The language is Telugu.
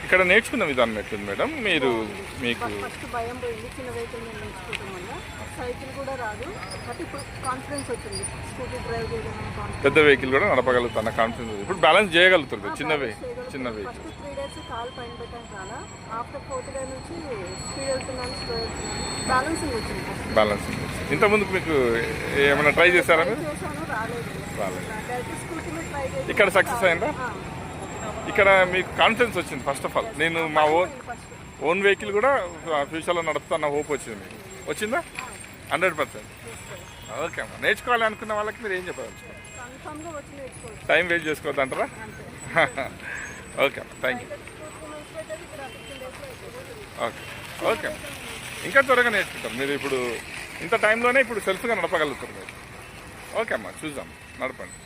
ఇక్కడ నేర్చుకున్న విధానం ఎట్లుంది మేడం? మీరు మీకు ఫస్ట్ భయం పోయింది, చిన్న వెహికల్ మీద నేర్చుకోవడం వల్ల. సైకిల్ కూడా రాదు, బట్ ఇప్పుడు కాన్ఫిడెన్స్ వచ్చింది. స్కూటీ డ్రైవ్ చేయడం, పెద్ద వెహికల్ కూడా నడపగలుగుతున్న కాన్ఫిడెన్స్. ఇప్పుడు బ్యాలెన్స్ చేయగలుగుతుంది చిన్న వెహికల్. ఫస్ట్ 3 days కాలు పైన పెట్టాను చాలా. ఆఫ్టర్ 4th day నుంచి స్పీడ్ వెళ్తున్నాను, స్లో వెళ్తున్నాను, బ్యాలెన్సింగ్ వచ్చింది. బ్యాలెన్సింగ్ ఇంతకుముందుకు మీకు ఏమైనా ట్రై చేశారా మీరు? చేశాను, రాలేదు. డైరెక్ట్ స్కూటీ మీద ట్రై చేసి ఇక్కడ సక్సెస్ అయిందా? ఇక్కడ మీకు కాన్ఫిడెన్స్ వచ్చింది. ఫస్ట్ ఆఫ్ ఆల్ నేను మా ఓన్ వెహికల్ కూడా ఫ్యూచర్లో నడుపుతున్న హోప్ వచ్చింది. మీకు వచ్చిందా? 100%. ఓకే అమ్మా. నేర్చుకోవాలి అనుకున్న వాళ్ళకి మీరు ఏం చెప్పవచ్చు? టైం వేస్ట్ చేసుకోవద్దు అంటారా? ఓకే అమ్మా, థ్యాంక్ యూ. ఓకే ఓకే అమ్మా, ఇంకా త్వరగా నేర్చుకుంటాం. మీరు ఇప్పుడు ఇంత టైంలోనే ఇప్పుడు సెల్ఫ్గా నడపగలుగుతారు మీరు. ఓకే అమ్మా, చూద్దాం, నడపండి.